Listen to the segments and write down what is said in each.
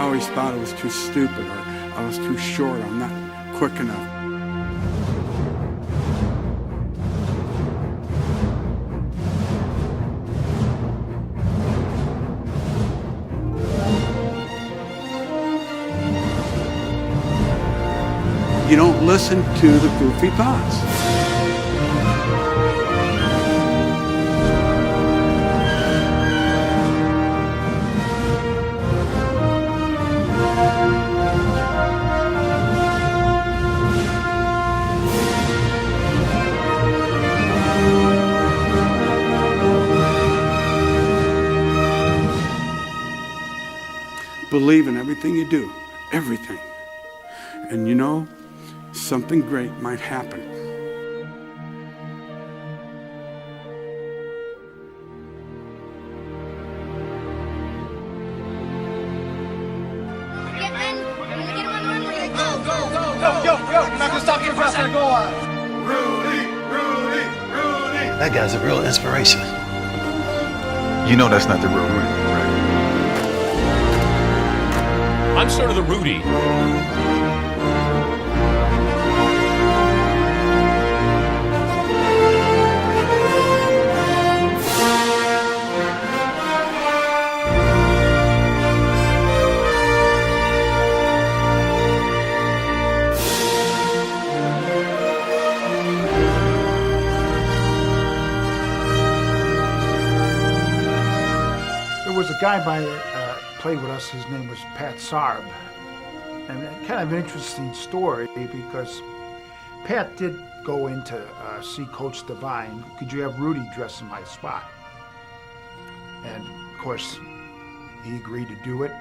always thought I was too stupid, or I was too short, I'm not quick enough. You don't listen to the goofy thoughts. Believe in everything you do, everything. And you know, something great might happen. You're not gonna stop getting pressed. Go on. Rudy. That guy's a real inspiration. You know that's not the real Rudy, right? I'm sort of the Rudy. There was a guy played with us, his name was Pat Sarb. And kind of an interesting story because Pat did go in to see Coach Devine. Could you have Rudy dress in my spot? And of course, he agreed to do it.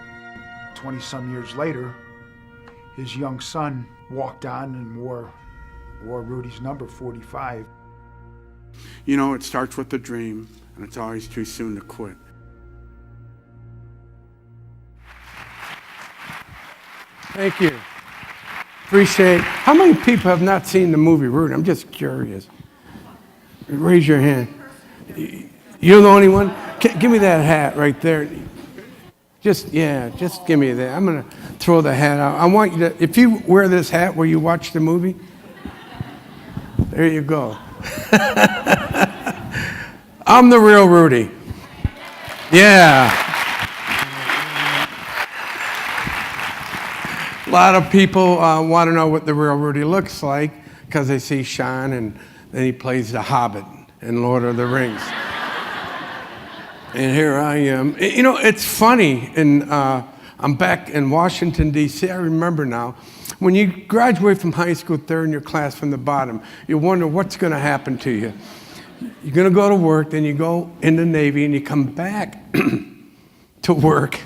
20-some years later, his young son walked on and wore Rudy's number 45. You know, it starts with a dream, and it's always too soon to quit. Thank you. Appreciate it. How many people have not seen the movie Rudy? I'm just curious. Raise your hand. You're the only one? Give me that hat right there. Just give me that. I'm going to throw the hat out. I want you to, if you wear this hat where you watch the movie, there you go. I'm the real Rudy. Yeah. A lot of people want to know what the real Rudy looks like because they see Sean and then he plays the Hobbit in Lord of the Rings. And here I am. You know, it's funny, and I'm back in Washington, D.C. I remember now, when you graduate from high school, third in your class from the bottom, you wonder what's going to happen to you. You're going to go to work, then you go in the Navy, and you come back to work,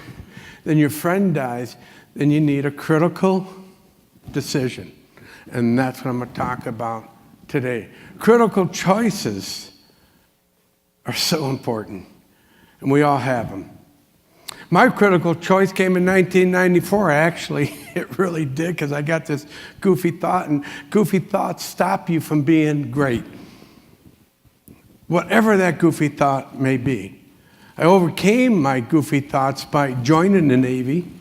then your friend dies, then you need a critical decision. And that's what I'm going to talk about today. Critical choices are so important, and we all have them. My critical choice came in 1994, actually. It really did, because I got this goofy thought, and goofy thoughts stop you from being great. Whatever that goofy thought may be. I overcame my goofy thoughts by joining the Navy.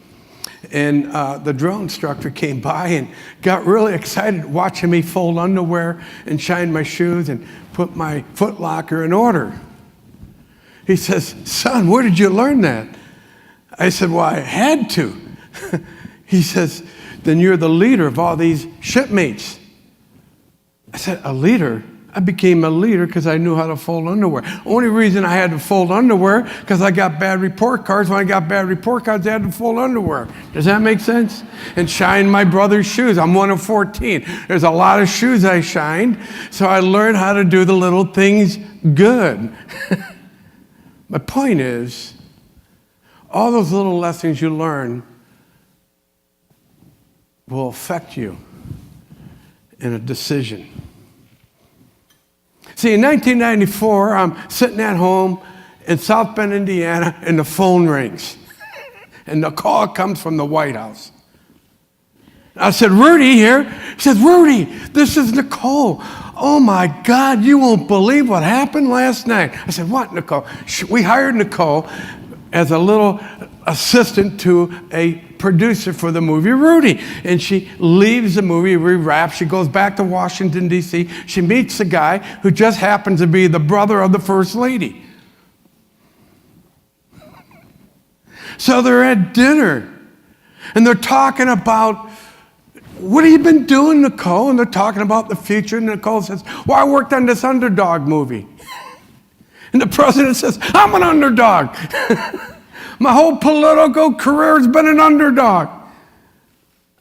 And the drill instructor came by and got really excited watching me fold underwear and shine my shoes and put my foot locker in order. He says, "Son, where did you learn that?" I said, "Well, I had to." He says, "Then you're the leader of all these shipmates." I said, "A leader?" I became a leader because I knew how to fold underwear. Only reason I had to fold underwear because I got bad report cards. When I got bad report cards, I had to fold underwear. Does that make sense? And shine my brother's shoes. I'm one of 14. There's a lot of shoes I shined, so I learned how to do the little things good. My point is, all those little lessons you learn will affect you in a decision. See, in 1994, I'm sitting at home in South Bend, Indiana, and the phone rings. And the call comes from the White House. I said, "Rudy here." He said, "Rudy, this is Nicole. Oh my God, you won't believe what happened last night." I said, "What, Nicole?" We hired Nicole. as a little assistant to a producer for the movie Rudy. And she leaves the movie, rewraps, she goes back to Washington, D.C. She meets a guy who just happens to be the brother of the First Lady. So they're at dinner, and they're talking about, what have you been doing, Nicole? And they're talking about the future, and Nicole says, well, I worked on this underdog movie. And the president says, I'm an underdog. My whole political career has been an underdog.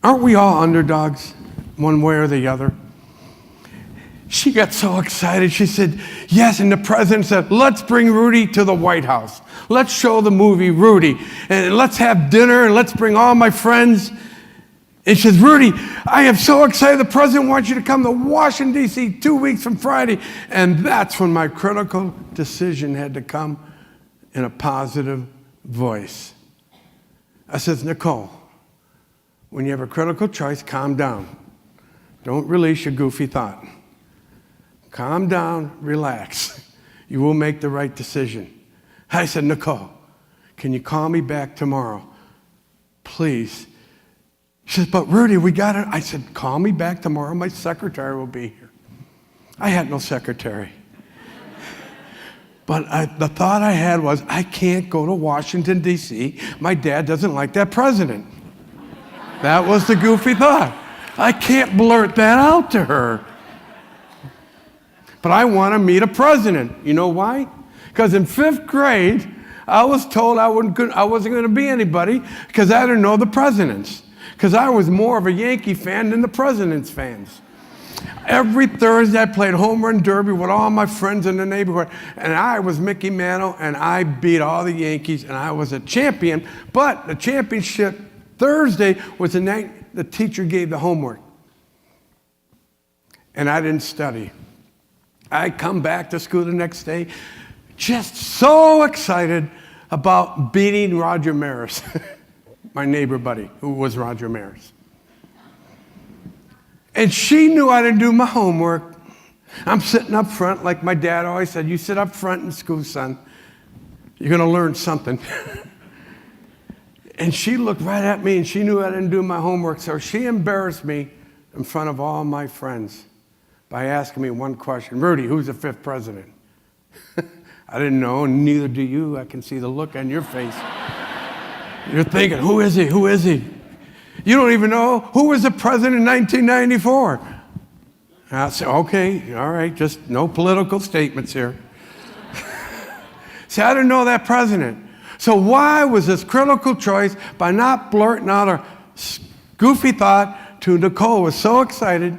Aren't we all underdogs, one way or the other? She got so excited. She said, yes. And the president said, let's bring Rudy to the White House. Let's show the movie Rudy. And let's have dinner, and let's bring all my friends. And she says, Rudy, I am so excited. The president wants you to come to Washington, D.C. 2 weeks from Friday. And that's when my critical decision had to come in a positive voice. I says, Nicole, when you have a critical choice, calm down. Don't release your goofy thought. Calm down, relax. You will make the right decision. I said, Nicole, can you call me back tomorrow? Please. She says, but Rudy, we got it. I said, call me back tomorrow. My secretary will be here. I had no secretary. But the thought I had was, I can't go to Washington, D.C. My dad doesn't like that president. That was the goofy thought. I can't blurt that out to her. But I want to meet a president. You know why? Because in 5th grade, I was told I wasn't going to be anybody because I didn't know the presidents. Because I was more of a Yankee fan than the president's fans. Every Thursday, I played home run derby with all my friends in the neighborhood. And I was Mickey Mantle, and I beat all the Yankees, and I was a champion. But the championship Thursday was the night the teacher gave the homework. And I didn't study. I come back to school the next day, just so excited about beating Roger Maris, my neighbor buddy, who was Roger Maris. And she knew I didn't do my homework. I'm sitting up front, like my dad always said, you sit up front in school, son. You're going to learn something. And she looked right at me, and she knew I didn't do my homework, so she embarrassed me in front of all my friends by asking me one question. Rudy, who's the 5th president? I didn't know, and neither do you. I can see the look on your face. You're thinking, who is he? Who is he? You don't even know who was the president in 1994. I said, okay, all right, just no political statements here. See, I didn't know that president. So why was this critical choice by not blurting out a goofy thought to Nicole was so excited,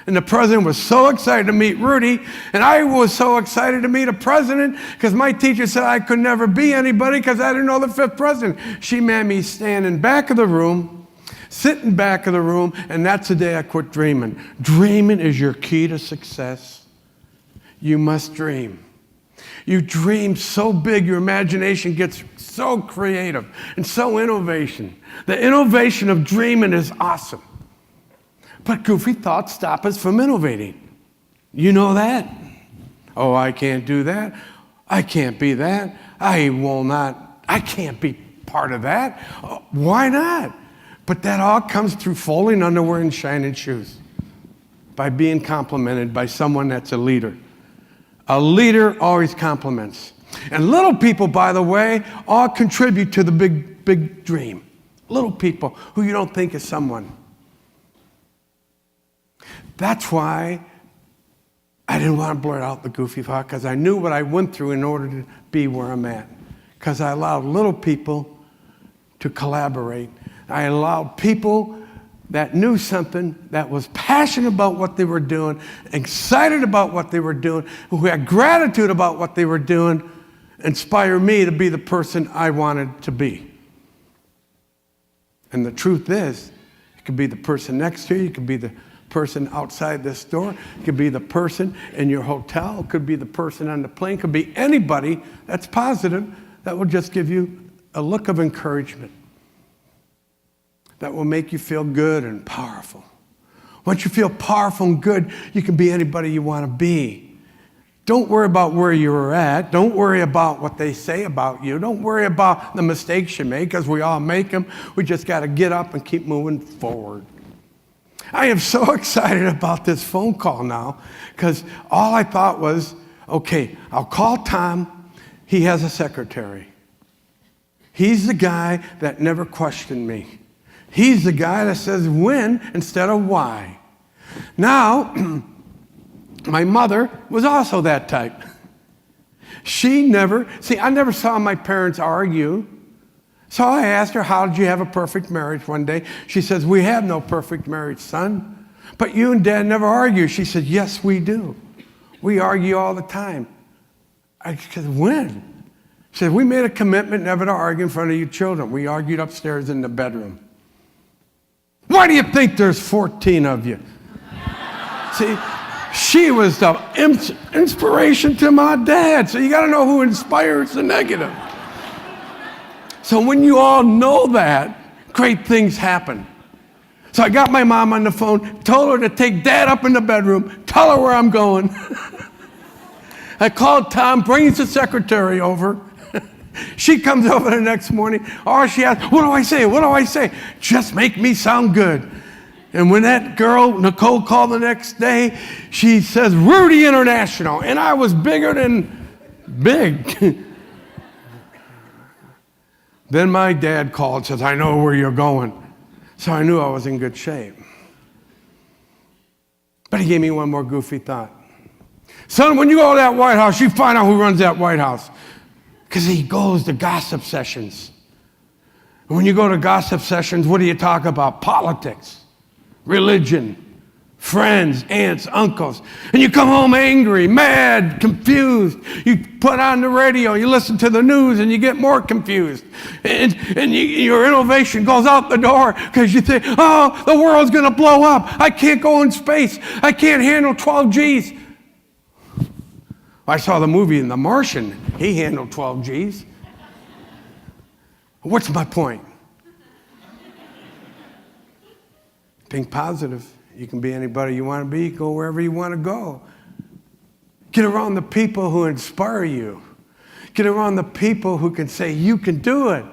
and the president was so excited to meet Rudy, and I was so excited to meet a president because my teacher said I could never be anybody because I didn't know the 5th president. She made me stand in back of the room, sit in back of the room, and that's the day I quit dreaming. Dreaming is your key to success. You must dream. You dream so big, your imagination gets so creative and so innovation. The innovation of dreaming is awesome. But goofy thoughts stop us from innovating. You know that? Oh, I can't do that. I can't be that. I can't be part of that. Oh, why not? But that all comes through folding underwear and shining shoes. By being complimented by someone that's a leader. A leader always compliments. And little people, by the way, all contribute to the big dream. Little people who you don't think is someone. That's why I didn't want to blurt out the goofy thought, because I knew what I went through in order to be where I'm at. Because I allowed little people to collaborate. I allowed people that knew something, that was passionate about what they were doing, excited about what they were doing, who had gratitude about what they were doing, inspire me to be the person I wanted to be. And the truth is, it could be the person next to you, it could be the person outside this door, it could be the person in your hotel, it could be the person on the plane, it could be anybody that's positive that will just give you a look of encouragement that will make you feel good and powerful. Once you feel powerful and good, you can be anybody you want to be. Don't worry about where you were at. Don't worry about what they say about you. Don't worry about the mistakes you make, because we all make them. We just got to get up and keep moving forward. I am so excited about this phone call now, because all I thought was, okay, I'll call Tom. He has a secretary. He's the guy that never questioned me. He's the guy that says when instead of why. Now, my mother was also that type. I never saw my parents argue. So I asked her, how did you have a perfect marriage one day? She says, we have no perfect marriage, son. But you and Dad never argue. She said, yes, we do. We argue all the time. I said, when? She said, we made a commitment never to argue in front of you children. We argued upstairs in the bedroom. Why do you think there's 14 of you? See, she was the inspiration to my dad. So you got to know who inspires the negative. So when you all know that, great things happen. So I got my mom on the phone, told her to take Dad up in the bedroom, tell her where I'm going. I called Tom, brings the secretary over. She comes over the next morning. All she asks, what do I say? What do I say? Just make me sound good. And when that girl, Nicole, called the next day, she says, Rudy International. And I was bigger than big. Then my dad called and says, I know where you're going. So I knew I was in good shape. But he gave me one more goofy thought. Son, when you go to that White House, you find out who runs that White House. Because he goes to gossip sessions. And when you go to gossip sessions, what do you talk about? Politics, religion, friends, aunts, uncles. And you come home angry, mad, confused. You put on the radio, you listen to the news, and you get more confused. And your innovation goes out the door because you think, oh, the world's going to blow up. I can't go in space. I can't handle 12 Gs. I saw the movie in The Martian. He handled 12 Gs. What's my point? Think positive. You can be anybody you want to be. Go wherever you want to go. Get around the people who inspire you. Get around the people who can say, you can do it.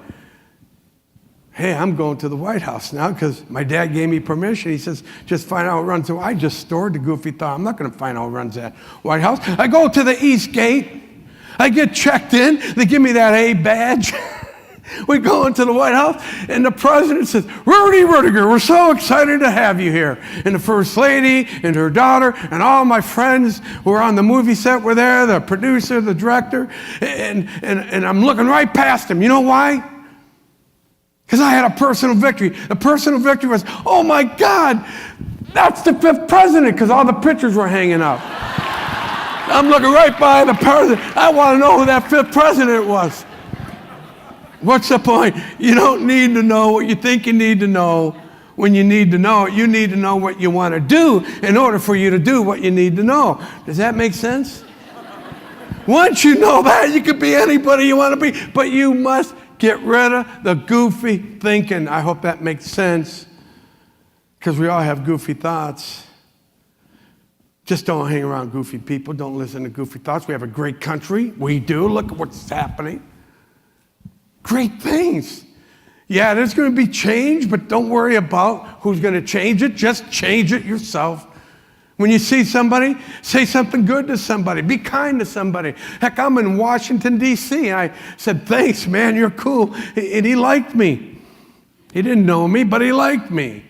Hey, I'm going to the White House now because my dad gave me permission. He says, just find out who runs. So I just stored the goofy thought. I'm not going to find out who runs that White House. I go to the East Gate. I get checked in. They give me that A badge. We go into the White House, and the president says, Rudy Ruettiger, we're so excited to have you here. And the First Lady and her daughter and all my friends who were on the movie set were there, the producer, the director, and I'm looking right past him. You know why? Because I had a personal victory. The personal victory was, oh my God, that's the fifth president, because all the pictures were hanging up. I'm looking right by the president. I want to know who that fifth president was. What's the point? You don't need to know what you think you need to know when you need to know it. You need to know what you want to do in order for you to do what you need to know. Does that make sense? Once you know that, you can be anybody you want to be, but you must get rid of the goofy thinking. I hope that makes sense, because we all have goofy thoughts. Just don't hang around goofy people. Don't listen to goofy thoughts. We have a great country. We do. Look at what's happening. Great things. Yeah, there's going to be change, but don't worry about who's going to change it. Just change it yourself. When you see somebody, say something good to somebody. Be kind to somebody. Heck, I'm in Washington, D.C. I said, thanks, man, you're cool. And he liked me. He didn't know me, but he liked me.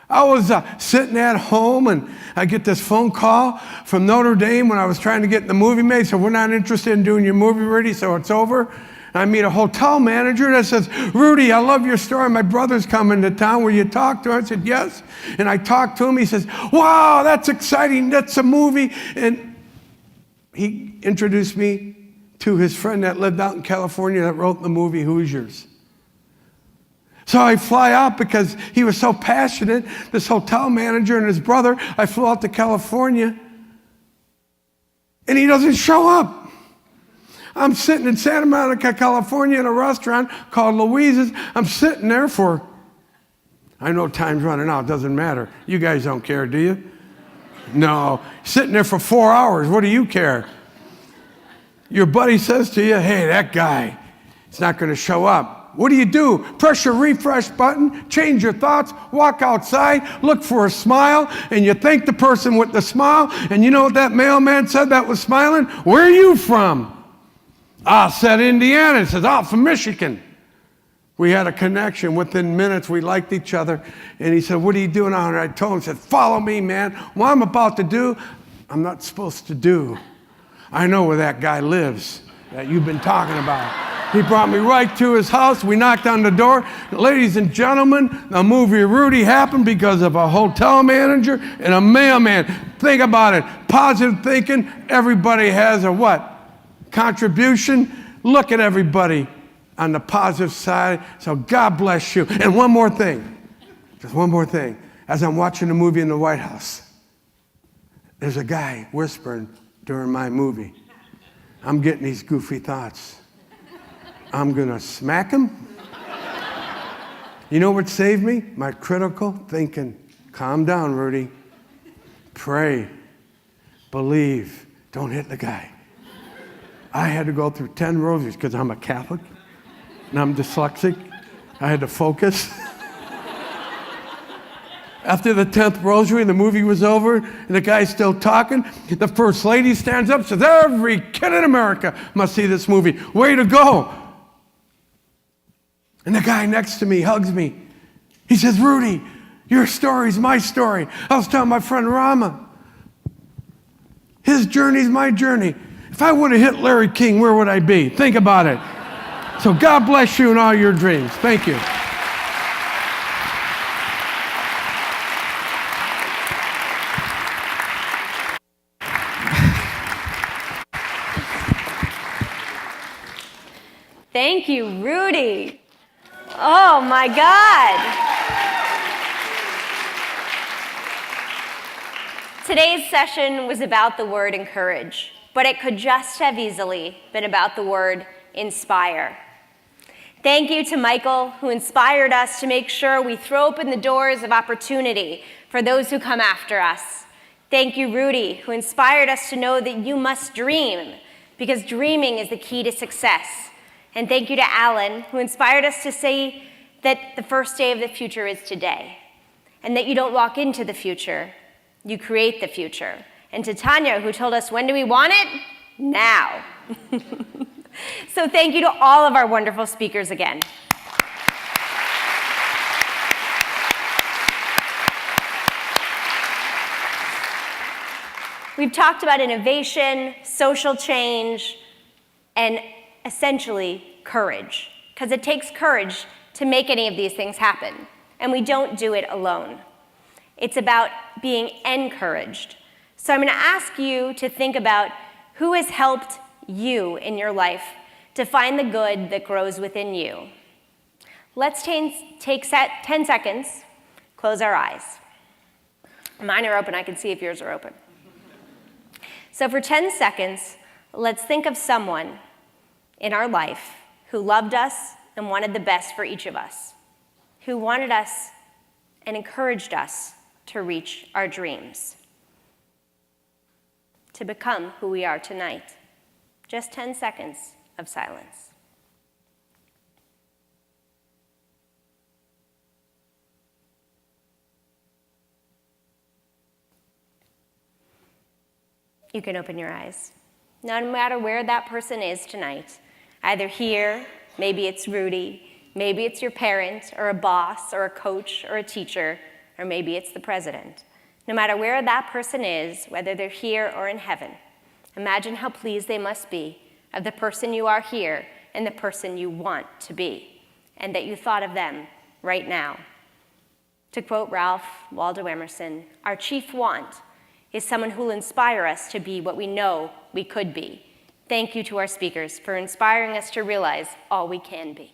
I was sitting at home, and I get this phone call from Notre Dame when I was trying to get the movie made. So we're not interested in doing your movie, Rudy, so it's over. I meet a hotel manager that says, Rudy, I love your story. My brother's coming to town. Will you talk to him? I said, yes. And I talked to him. He says, wow, that's exciting. That's a movie. And he introduced me to his friend that lived out in California that wrote the movie Hoosiers. So I fly out because he was so passionate, this hotel manager and his brother. I flew out to California, and he doesn't show up. I'm sitting in Santa Monica, California in a restaurant called Louise's. I'm sitting there for, I know time's running out, doesn't matter. You guys don't care, do you? No. Sitting there for 4 hours, what do you care? Your buddy says to you, hey, that guy, he's not going to show up. What do? Press your refresh button, change your thoughts, walk outside, look for a smile, and you thank the person with the smile. And you know what that mailman said that was smiling? Where are you from? I said Indiana. He says, from Michigan. We had a connection. Within minutes, we liked each other. And he said, what are you doing out here? I told him, I said, follow me, man. What I'm about to do, I'm not supposed to do. I know where that guy lives that you've been talking about. He brought me right to his house. We knocked on the door. Ladies and gentlemen, the movie Rudy happened because of a hotel manager and a mailman. Think about it. Positive thinking. Everybody has a what? Contribution. Look at everybody on the positive side. So God bless you. And one more thing. Just one more thing. As I'm watching the movie in the White House, there's a guy whispering during my movie. I'm getting these goofy thoughts. I'm going to smack him. You know what saved me? My critical thinking. Calm down, Rudy. Pray. Believe. Don't hit the guy. I had to go through 10 rosaries because I'm a Catholic and I'm dyslexic. I had to focus. After the 10th rosary, the movie was over, and the guy's still talking. The first lady stands up and says, every kid in America must see this movie. Way to go. And the guy next to me hugs me. He says, Rudy, your story's my story. I was telling my friend Rama, his journey's my journey. If I would have hit Larry King, where would I be? Think about it. So God bless you in all your dreams. Thank you. Thank you, Rudy. Oh my God. Today's session was about the word encourage, but it could just have easily been about the word inspire. Thank you to Michael, who inspired us to make sure we throw open the doors of opportunity for those who come after us. Thank you, Rudy, who inspired us to know that you must dream, because dreaming is the key to success. And thank you to Alan, who inspired us to say that the first day of the future is today, and that you don't walk into the future, you create the future. And to Tanya, who told us, when do we want it? Now. So thank you to all of our wonderful speakers again. We've talked about innovation, social change, and essentially courage, because it takes courage to make any of these things happen, and we don't do it alone. It's about being encouraged. So I'm going to ask you to think about who has helped you in your life to find the good that grows within you. Let's take 10 seconds, close our eyes. Mine are open, I can see if yours are open. So for 10 seconds, let's think of someone in our life who loved us and wanted the best for each of us, who wanted us and encouraged us to reach our dreams, to become who we are tonight. Just 10 seconds of silence. You can open your eyes. Now, no matter where that person is tonight, either here, maybe it's Rudy, maybe it's your parent or a boss or a coach or a teacher, or maybe it's the president. No matter where that person is, whether they're here or in heaven, imagine how pleased they must be of the person you are here and the person you want to be, and that you thought of them right now. To quote Ralph Waldo Emerson, our chief want is someone who will inspire us to be what we know we could be. Thank you to our speakers for inspiring us to realize all we can be.